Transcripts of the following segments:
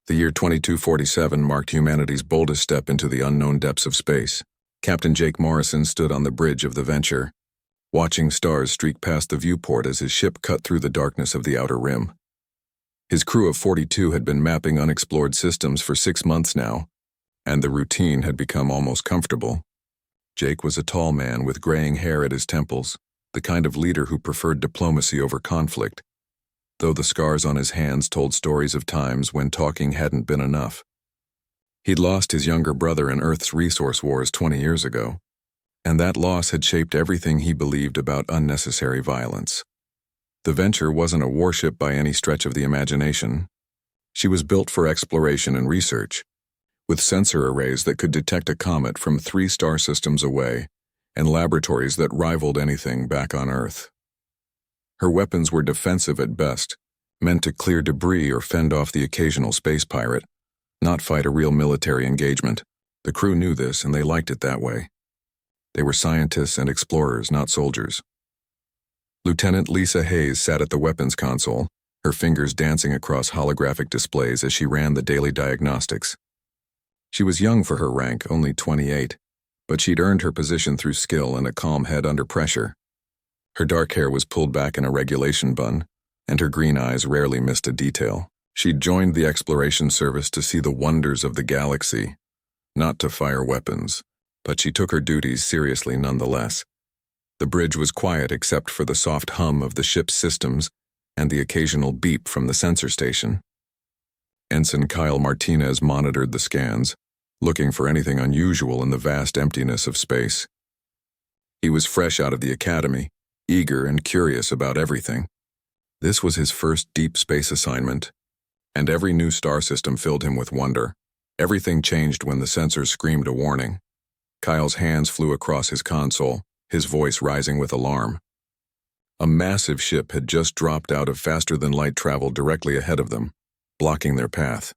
The year 2247 marked humanity's boldest step into the unknown depths of space. Captain Jake Morrison stood on the bridge of the Venture, watching stars streak past the viewport as his ship cut through the darkness of the outer rim. His crew of 42 had been mapping unexplored systems for 6 months now, and the routine had become almost comfortable. Jake was a tall man with graying hair at his temples, the kind of leader who preferred diplomacy over conflict, though the scars on his hands told stories of times when talking hadn't been enough. He'd lost his younger brother in Earth's resource wars 20 years ago, and that loss had shaped everything he believed about unnecessary violence. The Venture wasn't a warship by any stretch of the imagination. She was built for exploration and research, with sensor arrays that could detect a comet from 3 star systems away and laboratories that rivaled anything back on Earth. Her weapons were defensive at best, meant to clear debris or fend off the occasional space pirate, not fight a real military engagement. The crew knew this, and they liked it that way. They were scientists and explorers, not soldiers. Lieutenant Lisa Hayes sat at the weapons console, her fingers dancing across holographic displays as she ran the daily diagnostics. She was young for her rank, only 28, but she'd earned her position through skill and a calm head under pressure. Her dark hair was pulled back in a regulation bun, and her green eyes rarely missed a detail. She'd joined the exploration service to see the wonders of the galaxy, not to fire weapons, but she took her duties seriously nonetheless. The bridge was quiet except for the soft hum of the ship's systems and the occasional beep from the sensor station. Ensign Kyle Martinez monitored the scans, looking for anything unusual in the vast emptiness of space. He was fresh out of the academy, eager and curious about everything. This was his first deep space assignment, and every new star system filled him with wonder. Everything changed when the sensors screamed a warning. Kyle's hands flew across his console, his voice rising with alarm. A massive ship had just dropped out of faster-than-light travel directly ahead of them, blocking their path.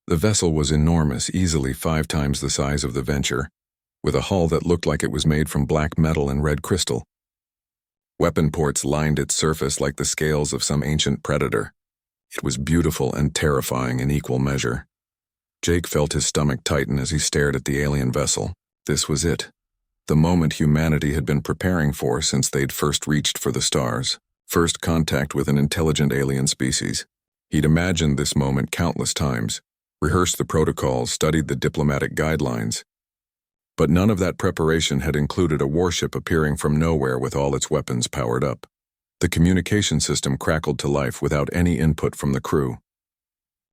The vessel was enormous, easily 5 times the size of the Venture, with a hull that looked like it was made from black metal and red crystal. Weapon ports lined its surface like the scales of some ancient predator. It was beautiful and terrifying in equal measure. Jake felt his stomach tighten as he stared at the alien vessel. This was it. The moment humanity had been preparing for since they'd first reached for the stars. First contact with an intelligent alien species. He'd imagined this moment countless times, rehearsed the protocols, studied the diplomatic guidelines. But none of that preparation had included a warship appearing from nowhere with all its weapons powered up. The communication system crackled to life without any input from the crew.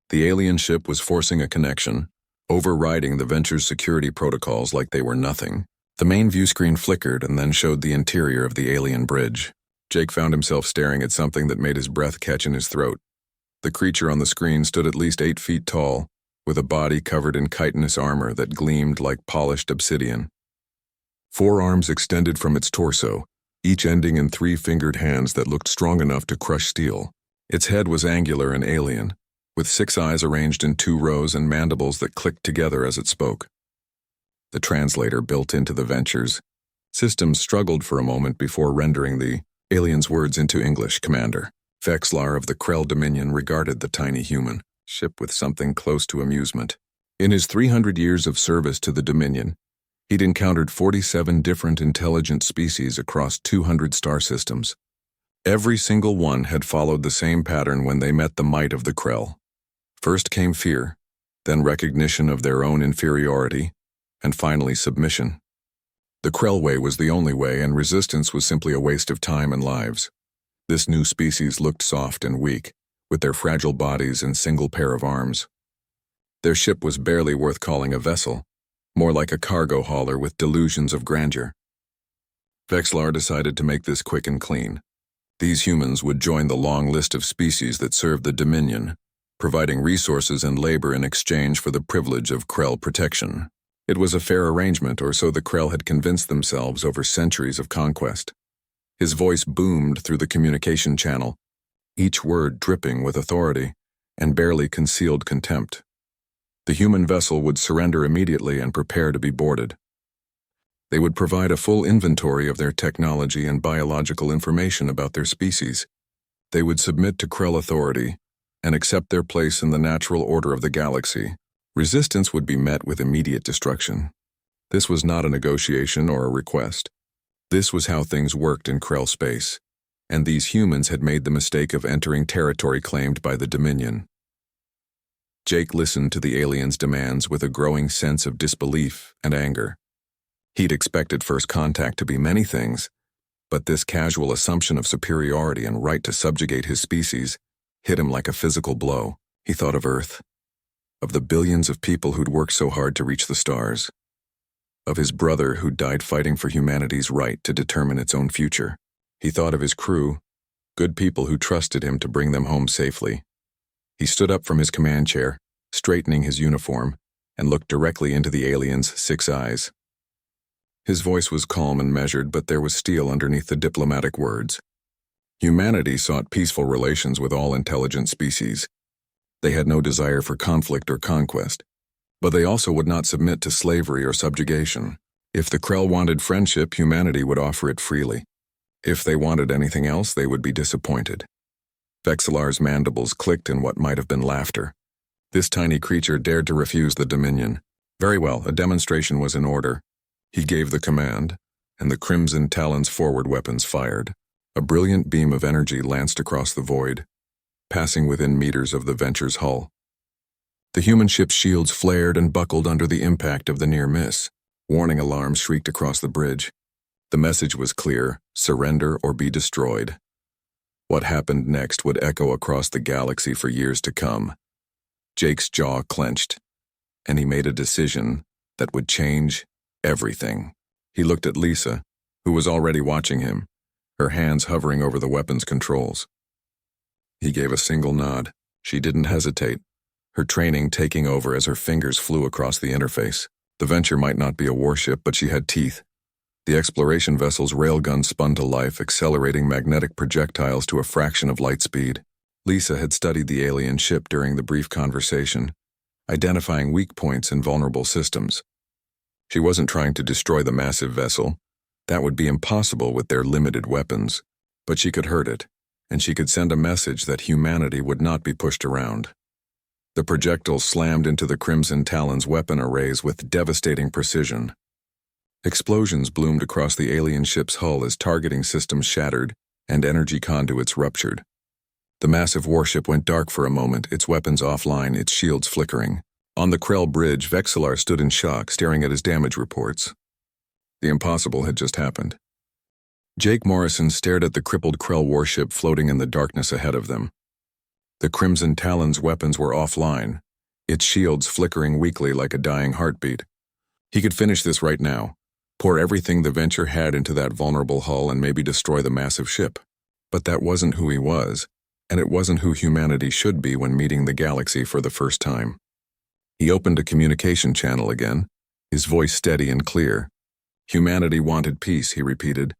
The alien ship was forcing a connection, overriding the Venture's security protocols like they were nothing. The main view screen flickered and then showed the interior of the alien bridge. Jake found himself staring at something that made his breath catch in his throat. The creature on the screen stood at least 8 feet tall, with a body covered in chitinous armor that gleamed like polished obsidian. 4 arms extended from its torso, each ending in 3 fingered hands that looked strong enough to crush steel. Its head was angular and alien, with 6 eyes arranged in 2 rows and mandibles that clicked together as it spoke. The translator built into the Venture's systems struggled for a moment before rendering the alien's words into English. Commander Vexlar of the Krell Dominion regarded the tiny human ship with something close to amusement. In his 300 years of service to the Dominion, he'd encountered 47 different intelligent species across 200 star systems. Every single one had followed the same pattern when they met the might of the Krell. First came fear, then recognition of their own inferiority, and finally submission. The Krell way was the only way, and resistance was simply a waste of time and lives. This new species looked soft and weak, with their fragile bodies and single pair of arms. Their ship was barely worth calling a vessel, more like a cargo hauler with delusions of grandeur. Vexlar decided to make this quick and clean. These humans would join the long list of species that served the Dominion, providing resources and labor in exchange for the privilege of Krell protection. It was a fair arrangement, or so the Krell had convinced themselves over centuries of conquest. His voice boomed through the communication channel, each word dripping with authority and barely concealed contempt. The human vessel would surrender immediately and prepare to be boarded. They would provide a full inventory of their technology and biological information about their species. They would submit to Krell authority, and accept their place in the natural order of the galaxy, resistance would be met with immediate destruction. This was not a negotiation or a request. This was how things worked in Krell space, and these humans had made the mistake of entering territory claimed by the Dominion. Jake listened to the aliens' demands with a growing sense of disbelief and anger. He'd expected first contact to be many things, but this casual assumption of superiority and right to subjugate his species hit him like a physical blow. He thought of Earth, of the billions of people who'd worked so hard to reach the stars, of his brother who'd died fighting for humanity's right to determine its own future. He thought of his crew, good people who trusted him to bring them home safely. He stood up from his command chair, straightening his uniform, and looked directly into the alien's 6 eyes. His voice was calm and measured, but there was steel underneath the diplomatic words. Humanity sought peaceful relations with all intelligent species. They had no desire for conflict or conquest, but they also would not submit to slavery or subjugation. If the Krell wanted friendship, humanity would offer it freely. If they wanted anything else, they would be disappointed. Vexillar's mandibles clicked in what might have been laughter. This tiny creature dared to refuse the Dominion. Very well, a demonstration was in order. He gave the command, and the Crimson Talon's forward weapons fired. A brilliant beam of energy lanced across the void, passing within meters of the Venture's hull. The human ship's shields flared and buckled under the impact of the near miss. Warning alarms shrieked across the bridge. The message was clear: surrender or be destroyed. What happened next would echo across the galaxy for years to come. Jake's jaw clenched, and he made a decision that would change everything. He looked at Lisa, who was already watching him, her hands hovering over the weapon's controls. He gave a single nod. She didn't hesitate, her training taking over as her fingers flew across the interface. The Venture might not be a warship, but she had teeth. The exploration vessel's railgun spun to life, accelerating magnetic projectiles to a fraction of light speed. Lisa had studied the alien ship during the brief conversation, identifying weak points in vulnerable systems. She wasn't trying to destroy the massive vessel. That would be impossible with their limited weapons. But she could hurt it, and she could send a message that humanity would not be pushed around. The projectile slammed into the Crimson Talon's weapon arrays with devastating precision. Explosions bloomed across the alien ship's hull as targeting systems shattered and energy conduits ruptured. The massive warship went dark for a moment, its weapons offline, its shields flickering. On the Krell bridge, Vexillar stood in shock, staring at his damage reports. The impossible had just happened. Jake Morrison stared at the crippled Krell warship floating in the darkness ahead of them. The Crimson Talon's weapons were offline, its shields flickering weakly like a dying heartbeat. He could finish this right now, pour everything the Venture had into that vulnerable hull and maybe destroy the massive ship. But that wasn't who he was, and it wasn't who humanity should be when meeting the galaxy for the first time. He opened a communication channel again, his voice steady and clear. Humanity wanted peace, he repeated,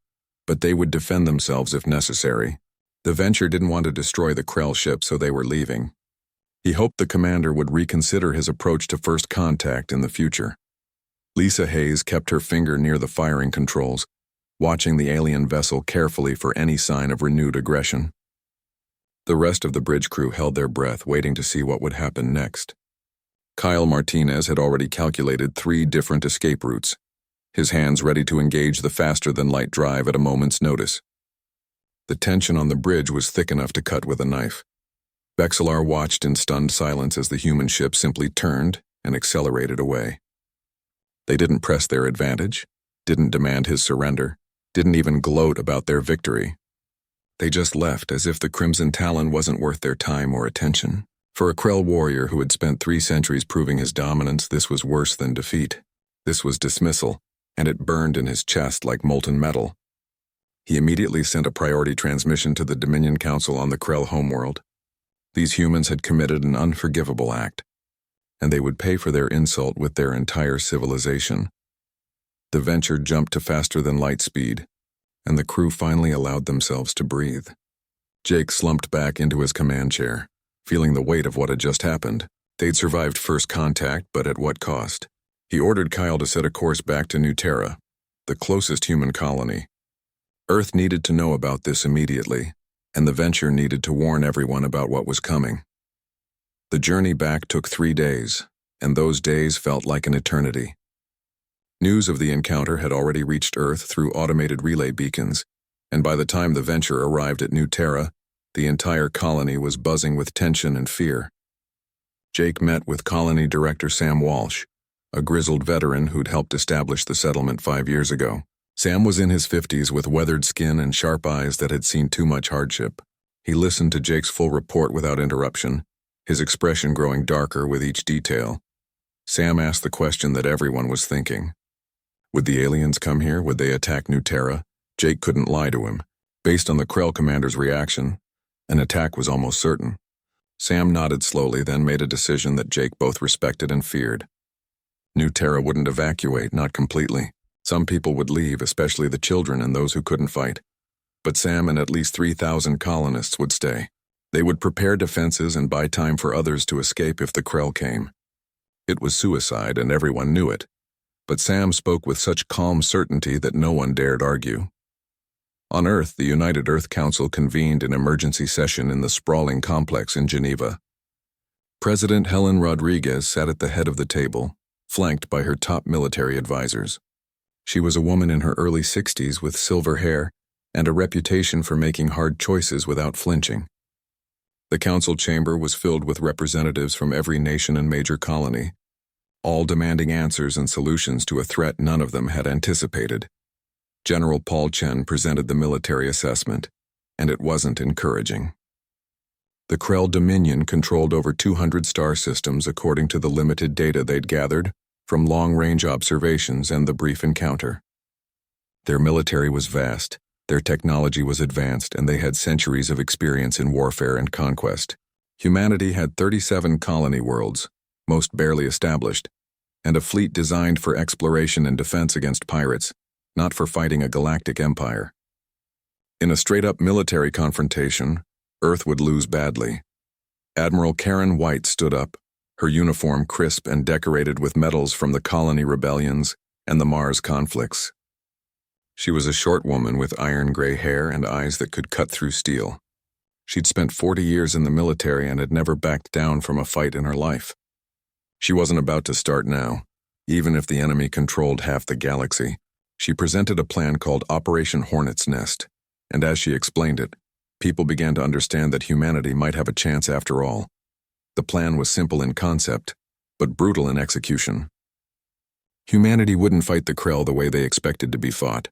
but they would defend themselves if necessary. The Venture didn't want to destroy the Krell ship, so they were leaving. He hoped the commander would reconsider his approach to first contact in the future. Lisa Hayes kept her finger near the firing controls, watching the alien vessel carefully for any sign of renewed aggression. The rest of the bridge crew held their breath, waiting to see what would happen next. Kyle Martinez had already calculated 3 different escape routes, his hands ready to engage the faster-than-light drive at a moment's notice. The tension on the bridge was thick enough to cut with a knife. Vexillar watched in stunned silence as the human ship simply turned and accelerated away. They didn't press their advantage, didn't demand his surrender, didn't even gloat about their victory. They just left as if the Crimson Talon wasn't worth their time or attention. For a Krell warrior who had spent 3 centuries proving his dominance, this was worse than defeat. This was dismissal, and it burned in his chest like molten metal. He immediately sent a priority transmission to the Dominion Council on the Krell homeworld. These humans had committed an unforgivable act, and they would pay for their insult with their entire civilization. The Venture jumped to faster-than-light speed, and the crew finally allowed themselves to breathe. Jake slumped back into his command chair, feeling the weight of what had just happened. They'd survived first contact, but at what cost? He ordered Kyle to set a course back to New Terra, the closest human colony. Earth needed to know about this immediately, and the Venture needed to warn everyone about what was coming. The journey back took 3 days, and those days felt like an eternity. News of the encounter had already reached Earth through automated relay beacons, and by the time the Venture arrived at New Terra, the entire colony was buzzing with tension and fear. Jake met with Colony Director Sam Walsh, a grizzled veteran who'd helped establish the settlement 5 years ago. Sam was in his 50s with weathered skin and sharp eyes that had seen too much hardship. He listened to Jake's full report without interruption, his expression growing darker with each detail. Sam asked the question that everyone was thinking. Would the aliens come here? Would they attack New Terra? Jake couldn't lie to him. Based on the Krell commander's reaction, an attack was almost certain. Sam nodded slowly, then made a decision that Jake both respected and feared. New Terra wouldn't evacuate, not completely. Some people would leave, especially the children and those who couldn't fight. But Sam and at least 3,000 colonists would stay. They would prepare defenses and buy time for others to escape if the Krell came. It was suicide, and everyone knew it. But Sam spoke with such calm certainty that no one dared argue. On Earth, the United Earth Council convened an emergency session in the sprawling complex in Geneva. President Helen Rodriguez sat at the head of the table, flanked by her top military advisors. She was a woman in her early 60s with silver hair and a reputation for making hard choices without flinching. The council chamber was filled with representatives from every nation and major colony, all demanding answers and solutions to a threat none of them had anticipated. General Paul Chen presented the military assessment, and it wasn't encouraging. The Krell Dominion controlled over 200 star systems according to the limited data they'd gathered from long-range observations and the brief encounter. Their military was vast, their technology was advanced, and they had centuries of experience in warfare and conquest. Humanity had 37 colony worlds, most barely established, and a fleet designed for exploration and defense against pirates, not for fighting a galactic empire. In a straight-up military confrontation, Earth would lose badly. Admiral Karen White stood up, her uniform crisp and decorated with medals from the colony rebellions and the Mars conflicts. She was a short woman with iron-gray hair and eyes that could cut through steel. She'd spent 40 years in the military and had never backed down from a fight in her life. She wasn't about to start now, even if the enemy controlled half the galaxy. She presented a plan called Operation Hornet's Nest, and as she explained it, people began to understand that humanity might have a chance after all. The plan was simple in concept, but brutal in execution. Humanity wouldn't fight the Krell the way they expected to be fought.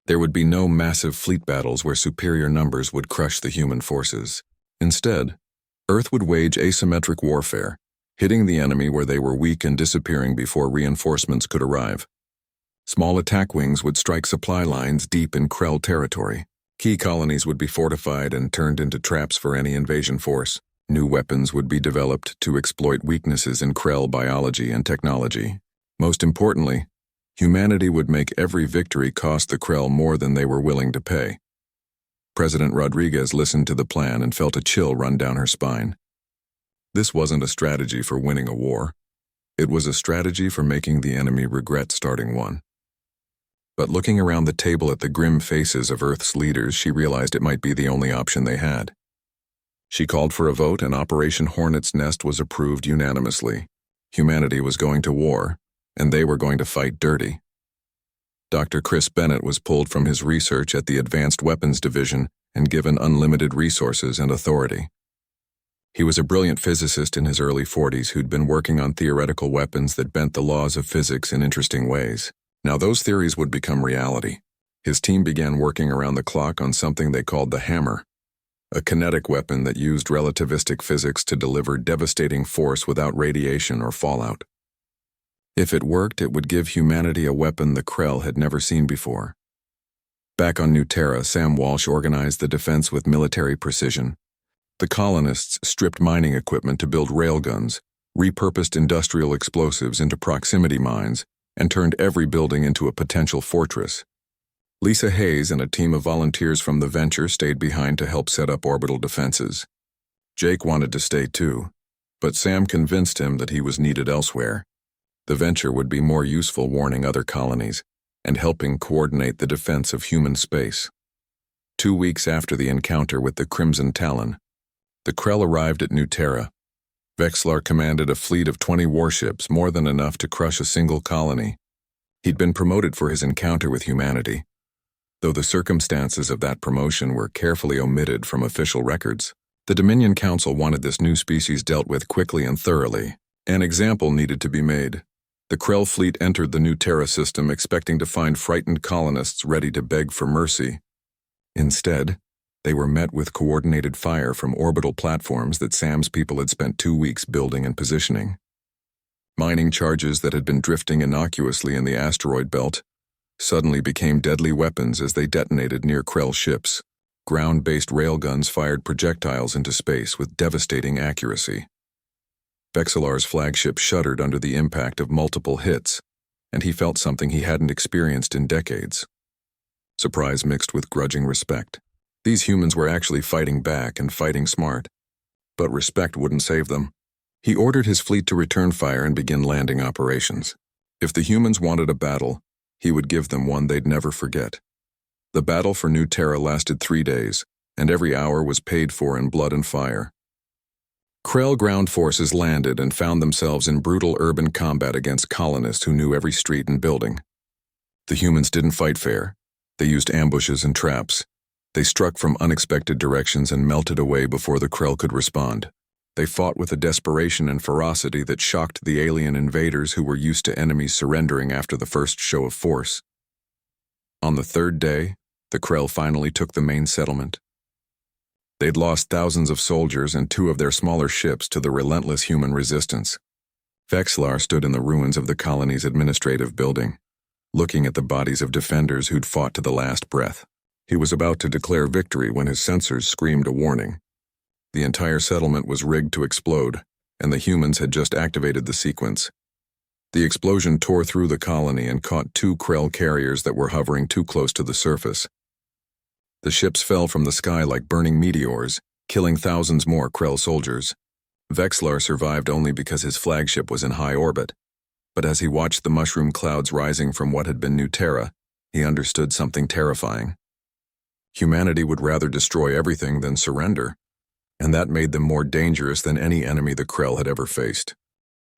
There would be no massive fleet battles where superior numbers would crush the human forces. Instead, Earth would wage asymmetric warfare, hitting the enemy where they were weak and disappearing before reinforcements could arrive. Small attack wings would strike supply lines deep in Krell territory. Key colonies would be fortified and turned into traps for any invasion force. New weapons would be developed to exploit weaknesses in Krell biology and technology. Most importantly, humanity would make every victory cost the Krell more than they were willing to pay. President Rodriguez listened to the plan and felt a chill run down her spine. This wasn't a strategy for winning a war. It was a strategy for making the enemy regret starting one. But looking around the table at the grim faces of Earth's leaders, she realized it might be the only option they had. She called for a vote, and Operation Hornet's Nest was approved unanimously. Humanity was going to war, and they were going to fight dirty. Dr. Chris Bennett was pulled from his research at the Advanced Weapons Division and given unlimited resources and authority. He was a brilliant physicist in his early 40s who'd been working on theoretical weapons that bent the laws of physics in interesting ways. Now those theories would become reality. His team began working around the clock on something they called the Hammer, a kinetic weapon that used relativistic physics to deliver devastating force without radiation or fallout. If it worked, it would give humanity a weapon the Krell had never seen before. Back on New Terra, Sam Walsh organized the defense with military precision. The colonists stripped mining equipment to build railguns, repurposed industrial explosives into proximity mines, and turned every building into a potential fortress. Lisa Hayes and a team of volunteers from the Venture stayed behind to help set up orbital defenses. Jake wanted to stay too, but Sam convinced him that he was needed elsewhere. The Venture would be more useful warning other colonies and helping coordinate the defense of human space. 2 weeks after the encounter with the Crimson Talon, the Krell arrived at New Terra. Vexlar commanded a fleet of 20 warships, more than enough to crush a single colony. He'd been promoted for his encounter with humanity, though the circumstances of that promotion were carefully omitted from official records. The Dominion Council wanted this new species dealt with quickly and thoroughly. An example needed to be made. The Krell fleet entered the new Terra system expecting to find frightened colonists ready to beg for mercy. Instead, they were met with coordinated fire from orbital platforms that Sam's people had spent 2 weeks building and positioning. Mining charges that had been drifting innocuously in the asteroid belt suddenly became deadly weapons as they detonated near Krell ships. Ground-based railguns fired projectiles into space with devastating accuracy. Vexillar's flagship shuddered under the impact of multiple hits, and he felt something he hadn't experienced in decades. Surprise mixed with grudging respect. These humans were actually fighting back and fighting smart. But respect wouldn't save them. He ordered his fleet to return fire and begin landing operations. If the humans wanted a battle, he would give them one they'd never forget. The battle for New Terra lasted 3 days, and every hour was paid for in blood and fire. Krell ground forces landed and found themselves in brutal urban combat against colonists who knew every street and building. The humans didn't fight fair. They used ambushes and traps. They struck from unexpected directions and melted away before the Krell could respond. They fought with a desperation and ferocity that shocked the alien invaders who were used to enemies surrendering after the first show of force. On the 3rd day, the Krell finally took the main settlement. They'd lost thousands of soldiers and 2 of their smaller ships to the relentless human resistance. Vexlar stood in the ruins of the colony's administrative building, looking at the bodies of defenders who'd fought to the last breath. He was about to declare victory when his sensors screamed a warning. The entire settlement was rigged to explode, and the humans had just activated the sequence. The explosion tore through the colony and caught 2 Krell carriers that were hovering too close to the surface. The ships fell from the sky like burning meteors, killing thousands more Krell soldiers. Vexlar survived only because his flagship was in high orbit. But as he watched the mushroom clouds rising from what had been New Terra, he understood something terrifying. Humanity would rather destroy everything than surrender, and that made them more dangerous than any enemy the Krell had ever faced.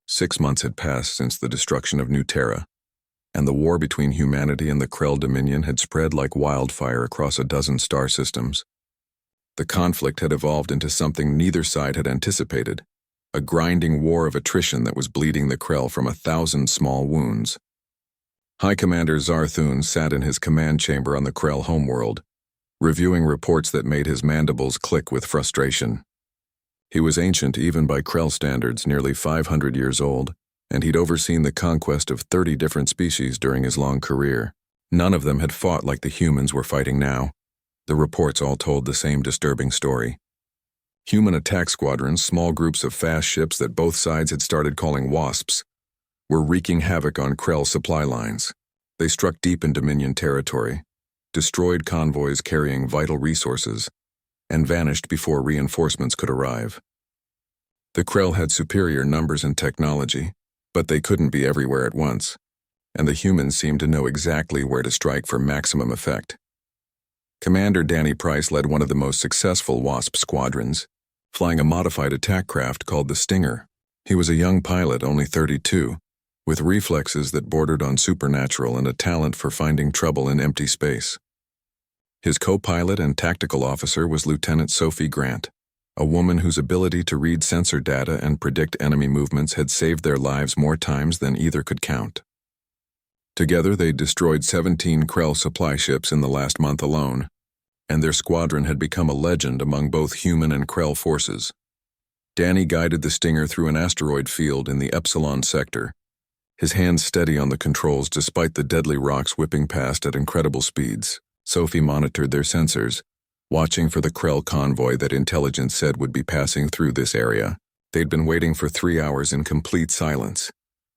6 months had passed since the destruction of New Terra, and the war between humanity and the Krell Dominion had spread like wildfire across a dozen star systems. The conflict had evolved into something neither side had anticipated, a grinding war of attrition that was bleeding the Krell from 1,000 small wounds. High Commander Zarthun sat in his command chamber on the Krell homeworld, reviewing reports that made his mandibles click with frustration. He was ancient even by Krell standards, nearly 500 years old, and he'd overseen the conquest of 30 different species during his long career. None of them had fought like the humans were fighting now. The reports all told the same disturbing story. Human attack squadrons, small groups of fast ships that both sides had started calling wasps, were wreaking havoc on Krell supply lines. They struck deep in Dominion territory, destroyed convoys carrying vital resources, and vanished before reinforcements could arrive. The Krell had superior numbers and technology, but they couldn't be everywhere at once, and the humans seemed to know exactly where to strike for maximum effect. Commander Danny Price led one of the most successful WASP squadrons, flying a modified attack craft called the Stinger. He was a young pilot, only 32, with reflexes that bordered on supernatural and a talent for finding trouble in empty space. His co-pilot and tactical officer was Lieutenant Sophie Grant, a woman whose ability to read sensor data and predict enemy movements had saved their lives more times than either could count. Together they destroyed 17 Krell supply ships in the last month alone, and their squadron had become a legend among both human and Krell forces. Danny guided the Stinger through an asteroid field in the Epsilon sector, his hands steady on the controls despite the deadly rocks whipping past at incredible speeds. Sophie monitored their sensors, watching for the Krell convoy that intelligence said would be passing through this area. They'd been waiting for 3 hours in complete silence,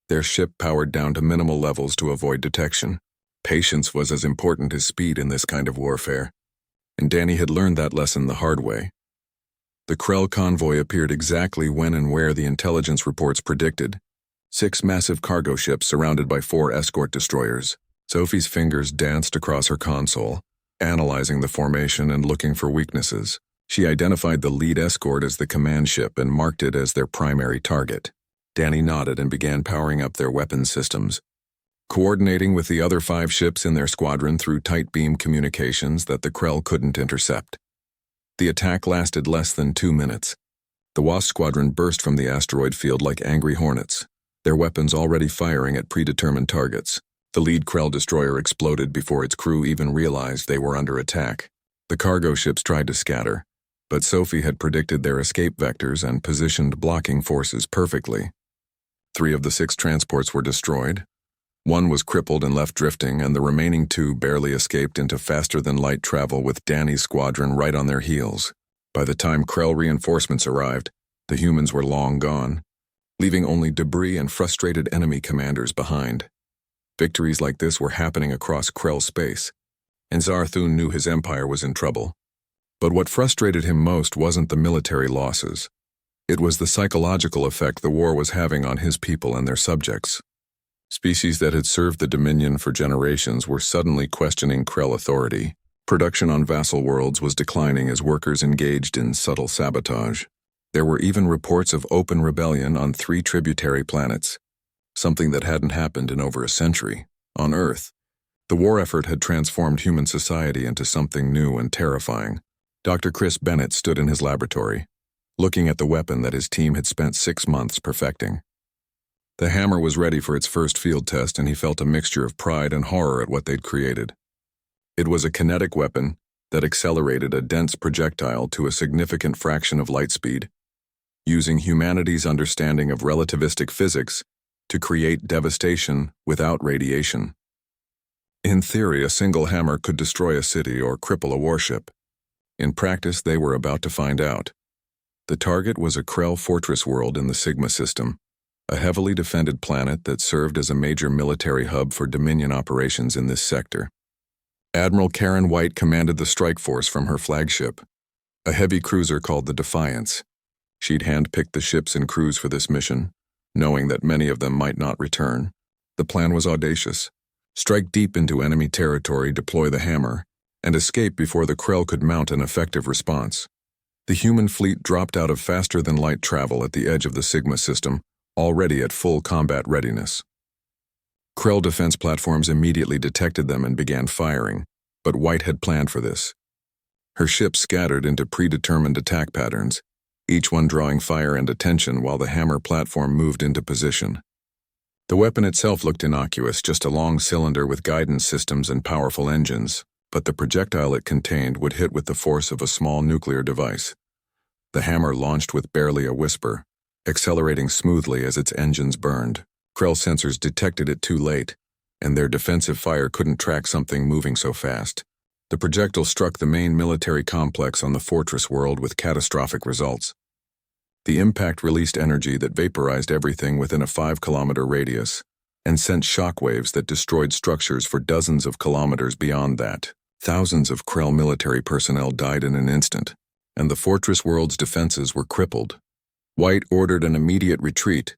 their ship powered down to minimal levels to avoid detection. Patience was as important as speed in this kind of warfare, and Danny had learned that lesson the hard way. The Krell convoy appeared exactly when and where the intelligence reports predicted. 6 massive cargo ships surrounded by 4 escort destroyers. Sophie's fingers danced across her console, analyzing the formation and looking for weaknesses. She identified the lead escort as the command ship and marked it as their primary target. Danny nodded and began powering up their weapons systems, coordinating with the other 5 ships in their squadron through tight beam communications that the Krell couldn't intercept. The attack lasted less than 2 minutes. The WASP squadron burst from the asteroid field like angry hornets, their weapons already firing at predetermined targets. The lead Krell destroyer exploded before its crew even realized they were under attack. The cargo ships tried to scatter, but Sophie had predicted their escape vectors and positioned blocking forces perfectly. 3 of the 6 transports were destroyed. 1 was crippled and left drifting, and the remaining 2 barely escaped into faster-than-light travel with Danny's squadron right on their heels. By the time Krell reinforcements arrived, the humans were long gone, leaving only debris and frustrated enemy commanders behind. Victories like this were happening across Krell space, and Zarthun knew his empire was in trouble. But what frustrated him most wasn't the military losses. It was the psychological effect the war was having on his people and their subjects. Species that had served the Dominion for generations were suddenly questioning Krell authority. Production on vassal worlds was declining as workers engaged in subtle sabotage. There were even reports of open rebellion on 3 tributary planets, something that hadn't happened in over a century. On Earth, the war effort had transformed human society into something new and terrifying. Dr. Chris Bennett stood in his laboratory, looking at the weapon that his team had spent 6 months perfecting. The hammer was ready for its first field test, and he felt a mixture of pride and horror at what they'd created. It was a kinetic weapon that accelerated a dense projectile to a significant fraction of light speed, using humanity's understanding of relativistic physics to create devastation without radiation. In theory, a single hammer could destroy a city or cripple a warship. In practice, they were about to find out. The target was a Krell fortress world in the Sigma system, a heavily defended planet that served as a major military hub for Dominion operations in this sector. Admiral Karen White commanded the strike force from her flagship, a heavy cruiser called the Defiance. She'd handpicked the ships and crews for this mission, knowing that many of them might not return. The plan was audacious: strike deep into enemy territory, deploy the hammer, and escape before the Krell could mount an effective response. The human fleet dropped out of faster-than-light travel at the edge of the Sigma system, already at full combat readiness. Krell defense platforms immediately detected them and began firing, but White had planned for this. Her ships scattered into predetermined attack patterns, each one drawing fire and attention while the hammer platform moved into position. The weapon itself looked innocuous, just a long cylinder with guidance systems and powerful engines, but the projectile it contained would hit with the force of a small nuclear device. The hammer launched with barely a whisper, accelerating smoothly as its engines burned. Krell sensors detected it too late, and their defensive fire couldn't track something moving so fast. The projectile struck the main military complex on the fortress world with catastrophic results. The impact released energy that vaporized everything within a 5-kilometer radius and sent shockwaves that destroyed structures for dozens of kilometers beyond that. Thousands of Krell military personnel died in an instant, and the fortress world's defenses were crippled. White ordered an immediate retreat,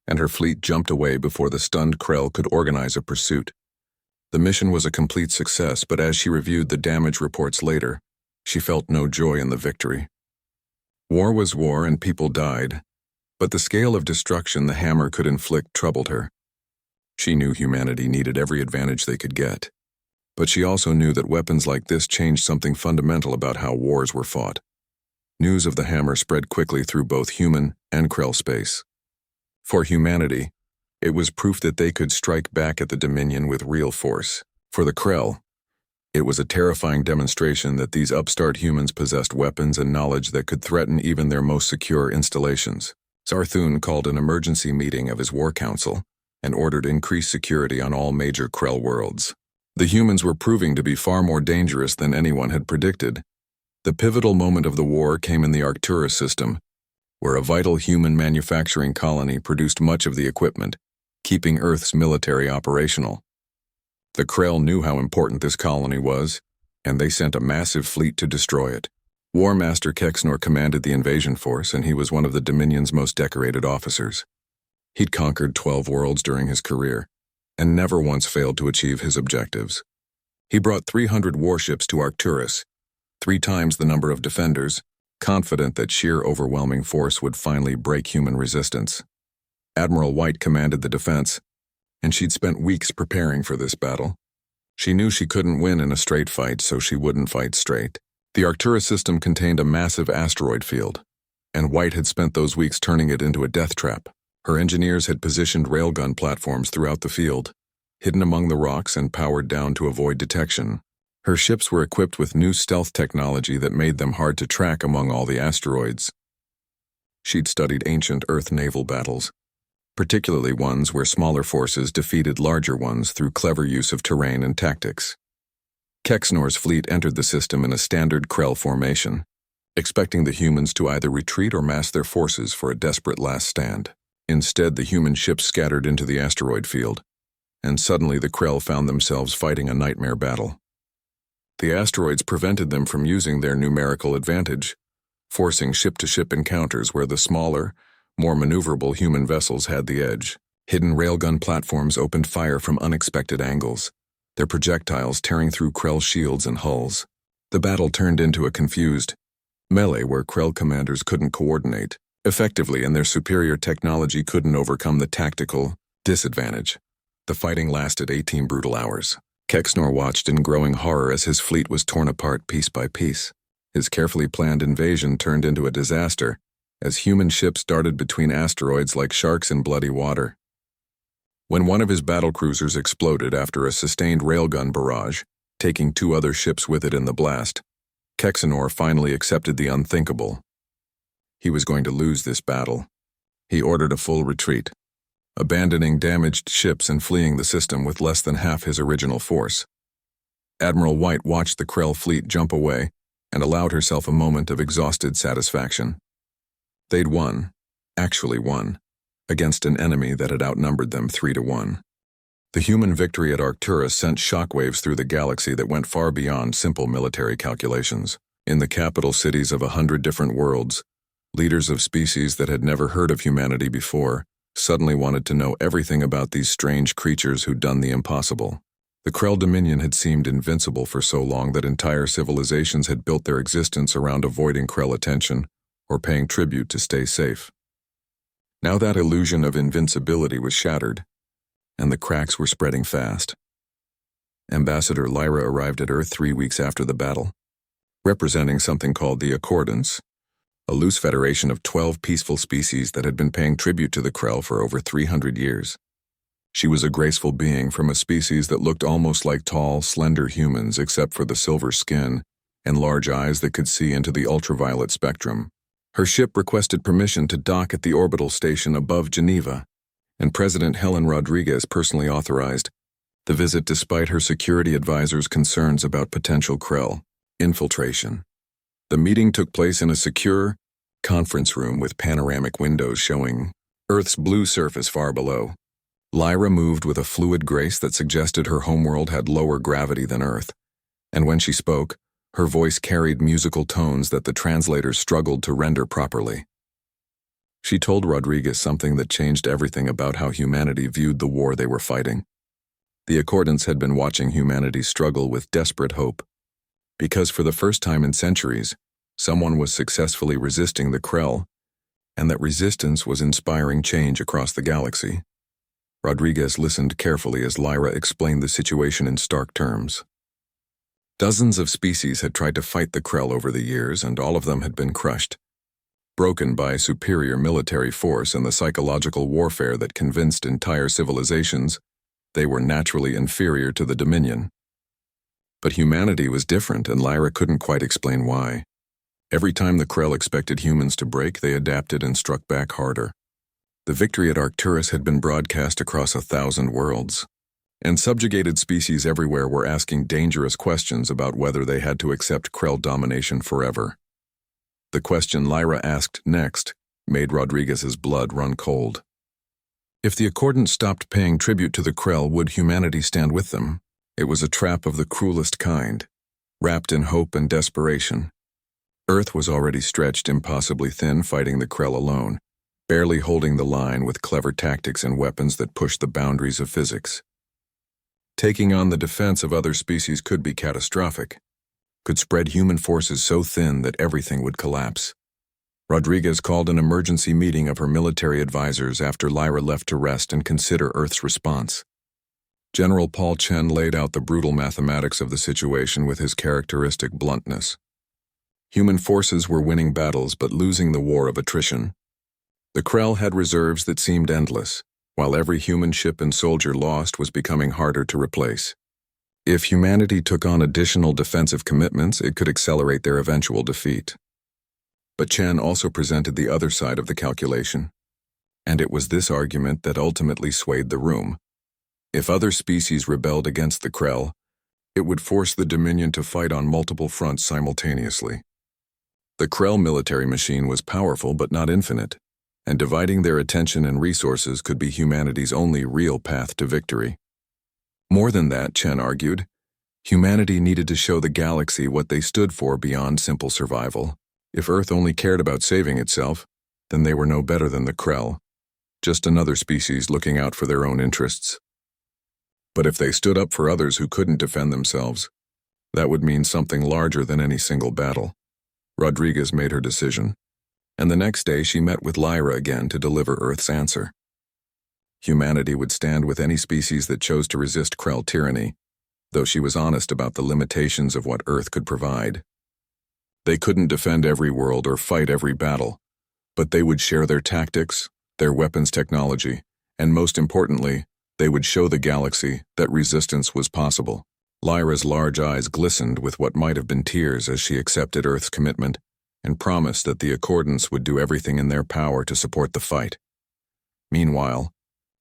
and her fleet jumped away before the stunned Krell could organize a pursuit. The mission was a complete success, but as she reviewed the damage reports later, she felt no joy in the victory. War was war and people died, but the scale of destruction the hammer could inflict troubled her. She knew humanity needed every advantage they could get, but she also knew that weapons like this changed something fundamental about how wars were fought. News of the hammer spread quickly through both human and Krell space. For humanity, it was proof that they could strike back at the Dominion with real force. For the Krell, it was a terrifying demonstration that these upstart humans possessed weapons and knowledge that could threaten even their most secure installations. Zarthun called an emergency meeting of his war council and ordered increased security on all major Krell worlds. The humans were proving to be far more dangerous than anyone had predicted. The pivotal moment of the war came in the Arcturus system, where a vital human manufacturing colony produced much of the equipment, keeping Earth's military operational. The Krell knew how important this colony was, and they sent a massive fleet to destroy it. War Master Kexnor commanded the invasion force, and he was one of the Dominion's most decorated officers. He'd conquered 12 worlds during his career, and never once failed to achieve his objectives. He brought 300 warships to Arcturus, 3 times the number of defenders, confident that sheer overwhelming force would finally break human resistance. Admiral White commanded the defense, and she'd spent weeks preparing for this battle. She knew she couldn't win in a straight fight, so she wouldn't fight straight. The Arcturus system contained a massive asteroid field, and White had spent those weeks turning it into a death trap. Her engineers had positioned railgun platforms throughout the field, hidden among the rocks and powered down to avoid detection. Her ships were equipped with new stealth technology that made them hard to track among all the asteroids. She'd studied ancient Earth naval battles, particularly ones where smaller forces defeated larger ones through clever use of terrain and tactics. Kexnor's fleet entered the system in a standard Krell formation, expecting the humans to either retreat or mass their forces for a desperate last stand. Instead, the human ships scattered into the asteroid field, and suddenly the Krell found themselves fighting a nightmare battle. The asteroids prevented them from using their numerical advantage, forcing ship-to-ship encounters where the smaller, more maneuverable human vessels had the edge. Hidden railgun platforms opened fire from unexpected angles, their projectiles tearing through Krell shields and hulls. The battle turned into a confused melee where Krell commanders couldn't coordinate effectively and their superior technology couldn't overcome the tactical disadvantage. The fighting lasted 18 brutal hours. Kexnor watched in growing horror as his fleet was torn apart piece by piece. His carefully planned invasion turned into a disaster as human ships darted between asteroids like sharks in bloody water. When one of his battlecruisers exploded after a sustained railgun barrage, taking 2 other ships with it in the blast, Kexnor finally accepted the unthinkable. He was going to lose this battle. He ordered a full retreat, abandoning damaged ships and fleeing the system with less than half his original force. Admiral White watched the Krell fleet jump away and allowed herself a moment of exhausted satisfaction. They'd won, actually won, against an enemy that had outnumbered them 3-1. The human victory at Arcturus sent shockwaves through the galaxy that went far beyond simple military calculations. In the capital cities of 100 different worlds, leaders of species that had never heard of humanity before suddenly wanted to know everything about these strange creatures who'd done the impossible. The Krell Dominion had seemed invincible for so long that entire civilizations had built their existence around avoiding Krell attention or paying tribute to stay safe. Now that illusion of invincibility was shattered, and the cracks were spreading fast. Ambassador Lyra arrived at Earth 3 weeks after the battle, representing something called the Accordance, a loose federation of 12 peaceful species that had been paying tribute to the Krell for over 300 years. She was a graceful being from a species that looked almost like tall, slender humans except for the silver skin and large eyes that could see into the ultraviolet spectrum. Her ship requested permission to dock at the orbital station above Geneva, and President Helen Rodriguez personally authorized the visit despite her security advisor's concerns about potential Krell infiltration. The meeting took place in a secure conference room with panoramic windows showing Earth's blue surface far below. Lyra moved with a fluid grace that suggested her homeworld had lower gravity than Earth, and when she spoke, her voice carried musical tones that the translators struggled to render properly. She told Rodriguez something that changed everything about how humanity viewed the war they were fighting. The Accordance had been watching humanity struggle with desperate hope, because for the first time in centuries, someone was successfully resisting the Krell, and that resistance was inspiring change across the galaxy. Rodriguez listened carefully as Lyra explained the situation in stark terms. Dozens of species had tried to fight the Krell over the years, and all of them had been crushed, broken by superior military force and the psychological warfare that convinced entire civilizations they were naturally inferior to the Dominion. But humanity was different, and Lyra couldn't quite explain why. Every time the Krell expected humans to break, they adapted and struck back harder. The victory at Arcturus had been broadcast across 1,000 worlds, and subjugated species everywhere were asking dangerous questions about whether they had to accept Krell domination forever. The question Lyra asked next made Rodriguez's blood run cold. If the Accordant stopped paying tribute to the Krell, would humanity stand with them? It was a trap of the cruelest kind, wrapped in hope and desperation. Earth was already stretched impossibly thin fighting the Krell alone, barely holding the line with clever tactics and weapons that pushed the boundaries of physics. Taking on the defense of other species could be catastrophic, could spread human forces so thin that everything would collapse. Rodriguez called an emergency meeting of her military advisors after Lyra left to rest and consider Earth's response. General Paul Chen laid out the brutal mathematics of the situation with his characteristic bluntness. Human forces were winning battles but losing the war of attrition. The Krell had reserves that seemed endless, while every human ship and soldier lost was becoming harder to replace. If humanity took on additional defensive commitments, it could accelerate their eventual defeat. But Chen also presented the other side of the calculation, and it was this argument that ultimately swayed the room. If other species rebelled against the Krell, it would force the Dominion to fight on multiple fronts simultaneously. The Krell military machine was powerful but not infinite, and dividing their attention and resources could be humanity's only real path to victory. More than that, Chen argued, humanity needed to show the galaxy what they stood for beyond simple survival. If Earth only cared about saving itself, then they were no better than the Krell, just another species looking out for their own interests. But if they stood up for others who couldn't defend themselves, that would mean something larger than any single battle. Rodriguez made her decision, and the next day she met with Lyra again to deliver Earth's answer. Humanity would stand with any species that chose to resist Krell tyranny, though she was honest about the limitations of what Earth could provide. They couldn't defend every world or fight every battle, but they would share their tactics, their weapons technology, and most importantly, they would show the galaxy that resistance was possible. Lyra's large eyes glistened with what might have been tears as she accepted Earth's commitment and promised that the Accordants would do everything in their power to support the fight. Meanwhile,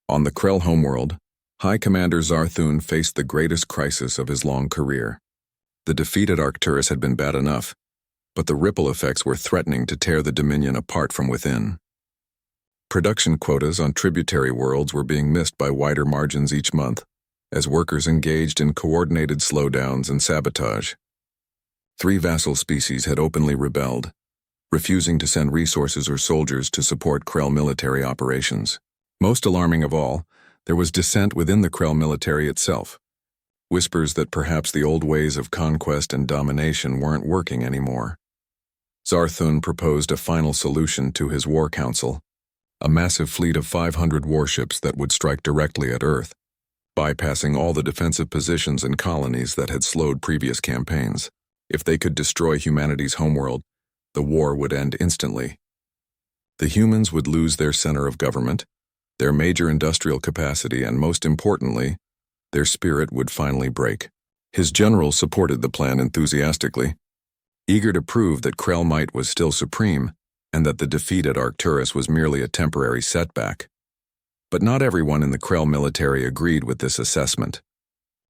on the Krell homeworld, High Commander Zarthun faced the greatest crisis of his long career. The defeat at Arcturus had been bad enough, but the ripple effects were threatening to tear the Dominion apart from within. Production quotas on tributary worlds were being missed by wider margins each month, as workers engaged in coordinated slowdowns and sabotage. 3 vassal species had openly rebelled, refusing to send resources or soldiers to support Krell military operations. Most alarming of all, there was dissent within the Krell military itself. Whispers that perhaps the old ways of conquest and domination weren't working anymore. Zarthun proposed a final solution to his war council, a massive fleet of 500 warships that would strike directly at Earth, bypassing all the defensive positions and colonies that had slowed previous campaigns. If they could destroy humanity's homeworld, the war would end instantly. The humans would lose their center of government, their major industrial capacity, and most importantly, their spirit would finally break. His generals supported the plan enthusiastically, eager to prove that Krell might was still supreme and that the defeat at Arcturus was merely a temporary setback. But not everyone in the Krell military agreed with this assessment.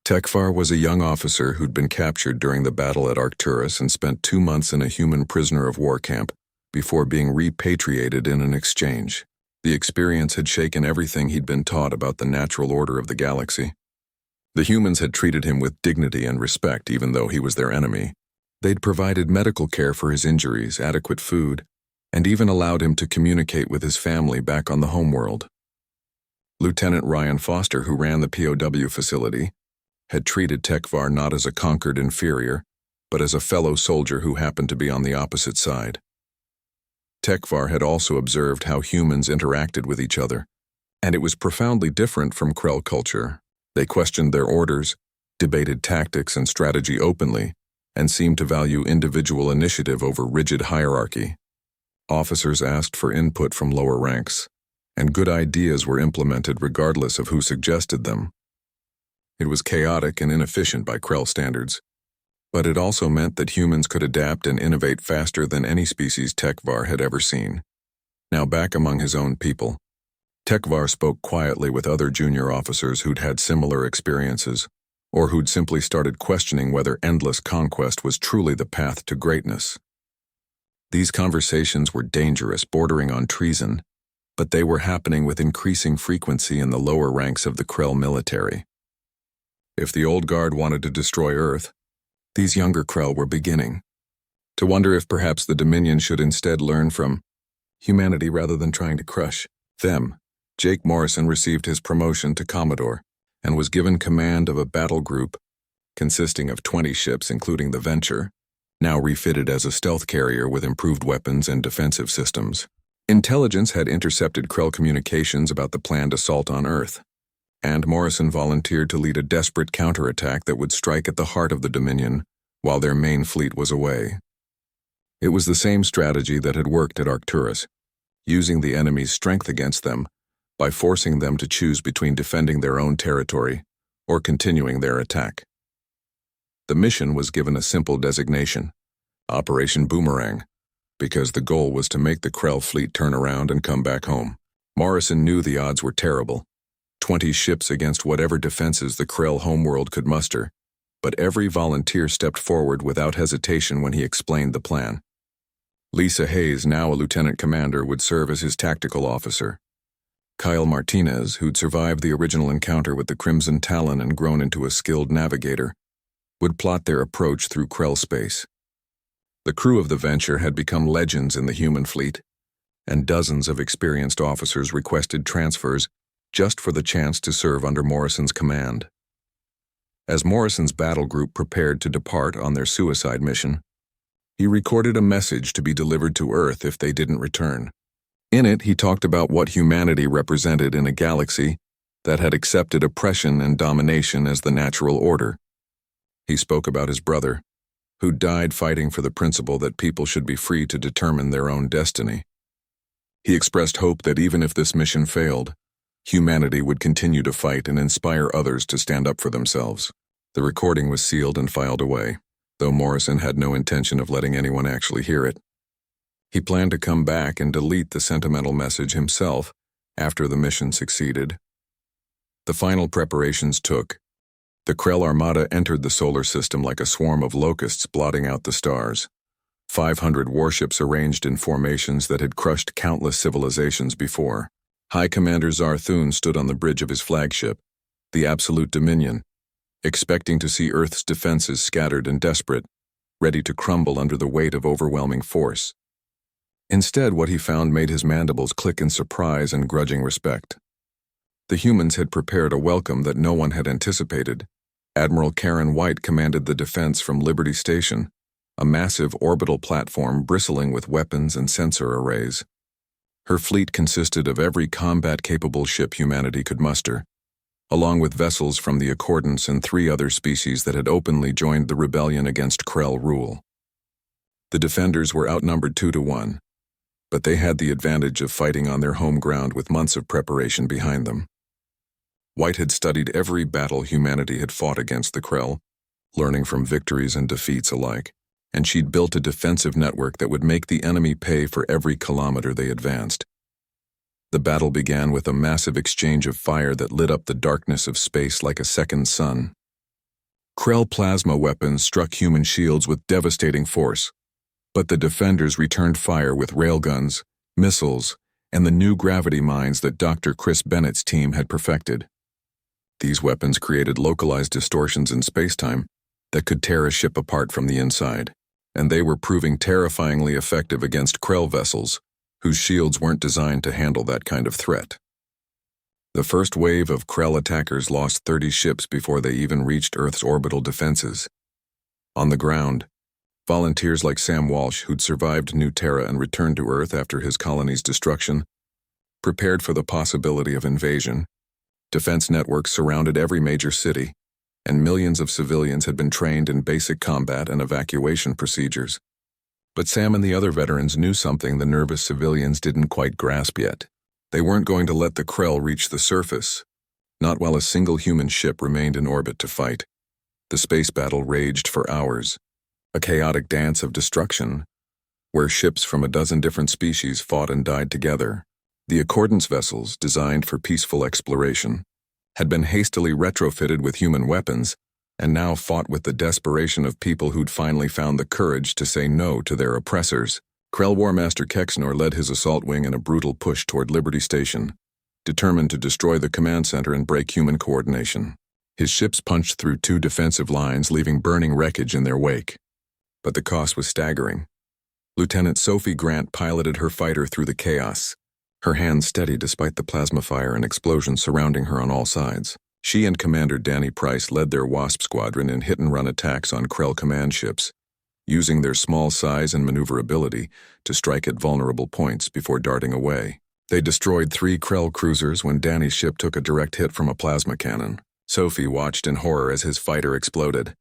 Tekvar was a young officer who'd been captured during the battle at Arcturus and spent 2 months in a human prisoner of war camp before being repatriated in an exchange. The experience had shaken everything he'd been taught about the natural order of the galaxy. The humans had treated him with dignity and respect even though he was their enemy. They'd provided medical care for his injuries, adequate food, and even allowed him to communicate with his family back on the homeworld. Lieutenant Ryan Foster, who ran the POW facility, had treated Tekvar not as a conquered inferior, but as a fellow soldier who happened to be on the opposite side. Tekvar had also observed how humans interacted with each other, and it was profoundly different from Krell culture. They questioned their orders, debated tactics and strategy openly, and seemed to value individual initiative over rigid hierarchy. Officers asked for input from lower ranks, and good ideas were implemented regardless of who suggested them. It was chaotic and inefficient by Krell standards, but it also meant that humans could adapt and innovate faster than any species Tekvar had ever seen. Now back among his own people, Tekvar spoke quietly with other junior officers who'd had similar experiences, or who'd simply started questioning whether endless conquest was truly the path to greatness. These conversations were dangerous, bordering on treason, but they were happening with increasing frequency in the lower ranks of the Krell military. If the old guard wanted to destroy Earth, these younger Krell were beginning to wonder if perhaps the Dominion should instead learn from humanity rather than trying to crush them. Jake Morrison received his promotion to Commodore and was given command of a battle group consisting of 20 ships including the Venture, now refitted as a stealth carrier with improved weapons and defensive systems. Intelligence had intercepted Krell communications about the planned assault on Earth, and Morrison volunteered to lead a desperate counterattack that would strike at the heart of the Dominion while their main fleet was away. It was the same strategy that had worked at Arcturus, using the enemy's strength against them by forcing them to choose between defending their own territory or continuing their attack. The mission was given a simple designation, Operation Boomerang, because the goal was to make the Krell fleet turn around and come back home. Morrison knew the odds were terrible, 20 ships against whatever defenses the Krell homeworld could muster, but every volunteer stepped forward without hesitation when he explained the plan. Lisa Hayes, now a lieutenant commander, would serve as his tactical officer. Kyle Martinez, who'd survived the original encounter with the Crimson Talon and grown into a skilled navigator, would plot their approach through Krell space. The crew of the venture had become legends in the human fleet, and dozens of experienced officers requested transfers just for the chance to serve under Morrison's command. As Morrison's battle group prepared to depart on their suicide mission, he recorded a message to be delivered to Earth if they didn't return. In it, he talked about what humanity represented in a galaxy that had accepted oppression and domination as the natural order. He spoke about his brother, who died fighting for the principle that people should be free to determine their own destiny. He expressed hope that even if this mission failed, humanity would continue to fight and inspire others to stand up for themselves. The recording was sealed and filed away, though Morrison had no intention of letting anyone actually hear it. He planned to come back and delete the sentimental message himself after the mission succeeded. The final preparations took. The Krell Armada entered the solar system like a swarm of locusts blotting out the stars. 500 warships arranged in formations that had crushed countless civilizations before. High Commander Zarthun stood on the bridge of his flagship, the Absolute Dominion, expecting to see Earth's defenses scattered and desperate, ready to crumble under the weight of overwhelming force. Instead, what he found made his mandibles click in surprise and grudging respect. The humans had prepared a welcome that no one had anticipated. Admiral Karen White commanded the defense from Liberty Station, a massive orbital platform bristling with weapons and sensor arrays. Her fleet consisted of every combat-capable ship humanity could muster, along with vessels from the Accordance and 3 other species that had openly joined the rebellion against Krell rule. The defenders were outnumbered 2-1, but they had the advantage of fighting on their home ground with months of preparation behind them. White had studied every battle humanity had fought against the Krell, learning from victories and defeats alike, and she'd built a defensive network that would make the enemy pay for every kilometer they advanced. The battle began with a massive exchange of fire that lit up the darkness of space like a second sun. Krell plasma weapons struck human shields with devastating force, but the defenders returned fire with railguns, missiles, and the new gravity mines that Dr. Chris Bennett's team had perfected. These weapons created localized distortions in spacetime that could tear a ship apart from the inside, and they were proving terrifyingly effective against Krell vessels, whose shields weren't designed to handle that kind of threat. The first wave of Krell attackers lost 30 ships before they even reached Earth's orbital defenses. On the ground, volunteers like Sam Walsh, who'd survived New Terra and returned to Earth after his colony's destruction, prepared for the possibility of invasion. Defense networks surrounded every major city, and millions of civilians had been trained in basic combat and evacuation procedures. But Sam and the other veterans knew something the nervous civilians didn't quite grasp yet. They weren't going to let the Krell reach the surface, not while a single human ship remained in orbit to fight. The space battle raged for hours, a chaotic dance of destruction, where ships from a dozen different species fought and died together. The Accordance vessels, designed for peaceful exploration, had been hastily retrofitted with human weapons and now fought with the desperation of people who'd finally found the courage to say no to their oppressors. Krell War Master Kexnor led his assault wing in a brutal push toward Liberty Station, determined to destroy the command center and break human coordination. His ships punched through 2 defensive lines, leaving burning wreckage in their wake. But the cost was staggering. Lieutenant Sophie Grant piloted her fighter through the chaos, her hands steady despite the plasma fire and explosions surrounding her on all sides. She and Commander Danny Price led their WASP squadron in hit-and-run attacks on Krell command ships, using their small size and maneuverability to strike at vulnerable points before darting away. They destroyed 3 Krell cruisers when Danny's ship took a direct hit from a plasma cannon. Sophie watched in horror as his fighter exploded,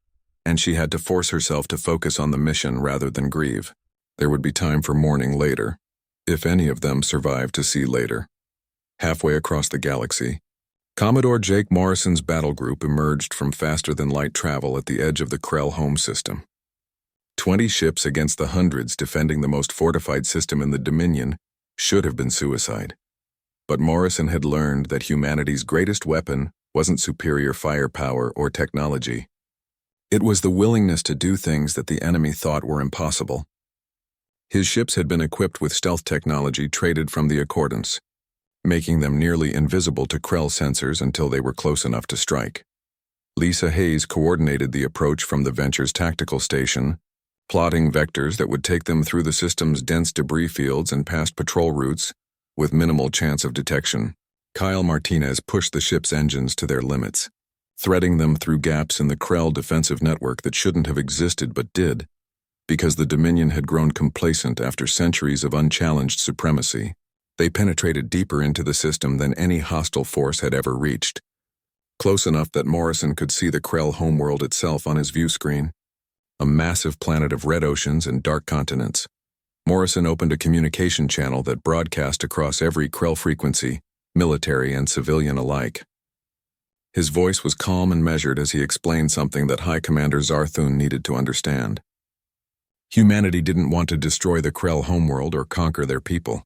and she had to force herself to focus on the mission rather than grieve. There would be time for mourning later, if any of them survived to see later. Halfway across the galaxy, Commodore Jake Morrison's battle group emerged from faster-than-light travel at the edge of the Krell home system. 20 ships against the hundreds defending the most fortified system in the Dominion should have been suicide. But Morrison had learned that humanity's greatest weapon wasn't superior firepower or technology. It was the willingness to do things that the enemy thought were impossible. His ships had been equipped with stealth technology traded from the Accordance, making them nearly invisible to Krell sensors until they were close enough to strike. Lisa Hayes coordinated the approach from the Venture's tactical station, plotting vectors that would take them through the system's dense debris fields and past patrol routes with minimal chance of detection. Kyle Martinez pushed the ship's engines to their limits, threading them through gaps in the Krell defensive network that shouldn't have existed but did, because the Dominion had grown complacent after centuries of unchallenged supremacy. They penetrated deeper into the system than any hostile force had ever reached, close enough that Morrison could see the Krell homeworld itself on his view screen, a massive planet of red oceans and dark continents. Morrison opened a communication channel that broadcast across every Krell frequency, military and civilian alike. His voice was calm and measured as he explained something that High Commander Zarthun needed to understand. Humanity didn't want to destroy the Krell homeworld or conquer their people.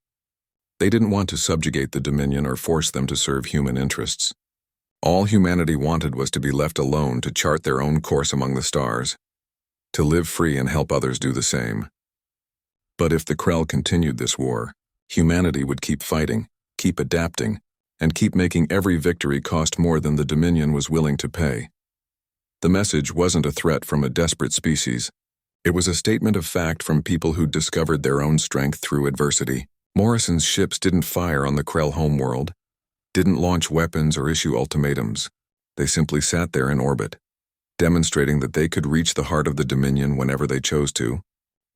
They didn't want to subjugate the Dominion or force them to serve human interests. All humanity wanted was to be left alone to chart their own course among the stars, to live free and help others do the same. But if the Krell continued this war, humanity would keep fighting, keep adapting, and keep making every victory cost more than the Dominion was willing to pay. The message wasn't a threat from a desperate species. It was a statement of fact from people who'd discovered their own strength through adversity. Morrison's ships didn't fire on the Krell homeworld, didn't launch weapons or issue ultimatums. They simply sat there in orbit, demonstrating that they could reach the heart of the Dominion whenever they chose to,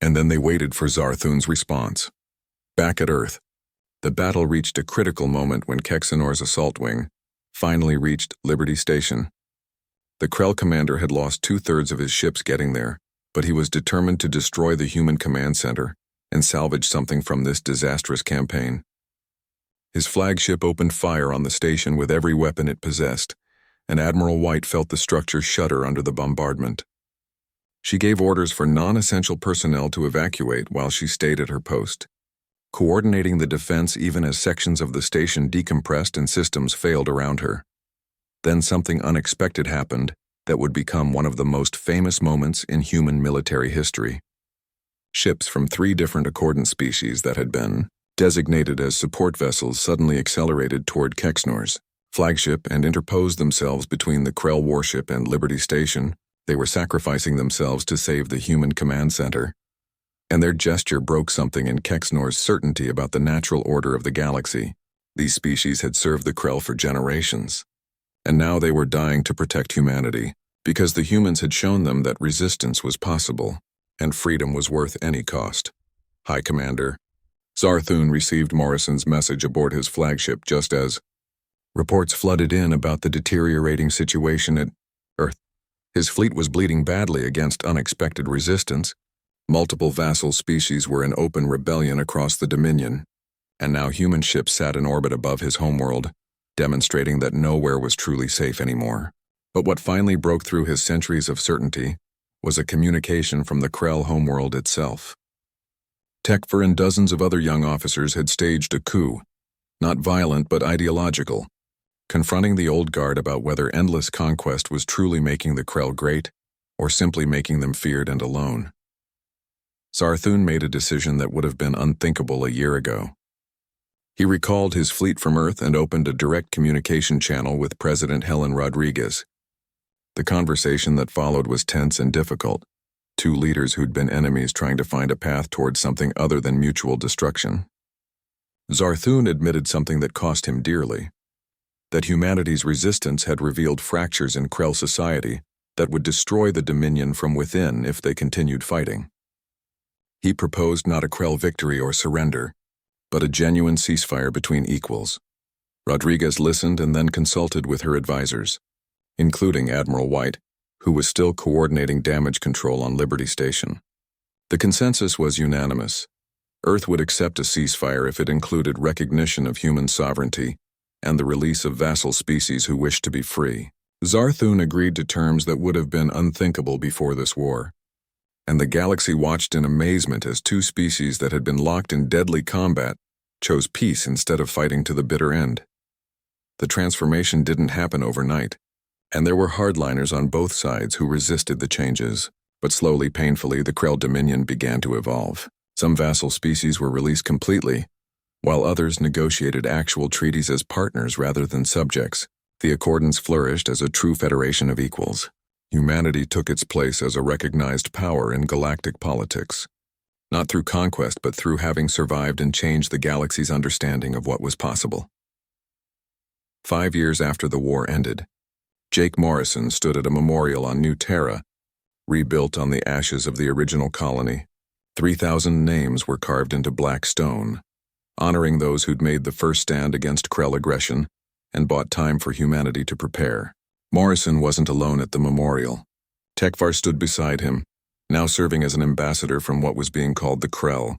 and then they waited for Zarthun's response. Back at Earth, the battle reached a critical moment when Kexanor's assault wing finally reached Liberty Station. The Krell commander had lost 2/3 of his ships getting there, but he was determined to destroy the human command center and salvage something from this disastrous campaign. His flagship opened fire on the station with every weapon it possessed, and Admiral White felt the structure shudder under the bombardment. She gave orders for non-essential personnel to evacuate while she stayed at her post, coordinating the defense even as sections of the station decompressed and systems failed around her. Then something unexpected happened that would become one of the most famous moments in human military history. Ships from 3 different Accordance species that had been designated as support vessels suddenly accelerated toward Kexnor's flagship and interposed themselves between the Krell warship and Liberty Station. They were sacrificing themselves to save the human command center, and their gesture broke something in Kexnor's certainty about the natural order of the galaxy. These species had served the Krell for generations, and now they were dying to protect humanity, because the humans had shown them that resistance was possible, and freedom was worth any cost. High Commander Zarthun received Morrison's message aboard his flagship just as reports flooded in about the deteriorating situation at Earth. His fleet was bleeding badly against unexpected resistance. Multiple vassal species were in open rebellion across the Dominion, and now human ships sat in orbit above his homeworld, demonstrating that nowhere was truly safe anymore. But what finally broke through his centuries of certainty was a communication from the Krell homeworld itself. Tekfur and dozens of other young officers had staged a coup, not violent but ideological, confronting the old guard about whether endless conquest was truly making the Krell great or simply making them feared and alone. Zarthun made a decision that would have been unthinkable a year ago. He recalled his fleet from Earth and opened a direct communication channel with President Helen Rodriguez. The conversation that followed was tense and difficult, 2 leaders who'd been enemies trying to find a path towards something other than mutual destruction. Zarthun admitted something that cost him dearly, that humanity's resistance had revealed fractures in Krell society that would destroy the Dominion from within if they continued fighting. He proposed not a Krell victory or surrender, but a genuine ceasefire between equals. Rodriguez listened and then consulted with her advisors, including Admiral White, who was still coordinating damage control on Liberty Station. The consensus was unanimous. Earth would accept a ceasefire if it included recognition of human sovereignty and the release of vassal species who wished to be free. Zarthun agreed to terms that would have been unthinkable before this war, and the galaxy watched in amazement as two species that had been locked in deadly combat chose peace instead of fighting to the bitter end. The transformation didn't happen overnight, and there were hardliners on both sides who resisted the changes, but slowly, painfully, the Krell Dominion began to evolve. Some vassal species were released completely, while others negotiated actual treaties as partners rather than subjects. The accordance flourished as a true federation of equals. Humanity took its place as a recognized power in galactic politics, not through conquest but through having survived and changed the galaxy's understanding of what was possible. 5 years after the war ended, Jake Morrison stood at a memorial on New Terra, rebuilt on the ashes of the original colony. 3,000 names were carved into black stone, honoring those who'd made the first stand against Krell aggression and bought time for humanity to prepare. Morrison wasn't alone at the memorial. Tekvar stood beside him, now serving as an ambassador from what was being called the Krell,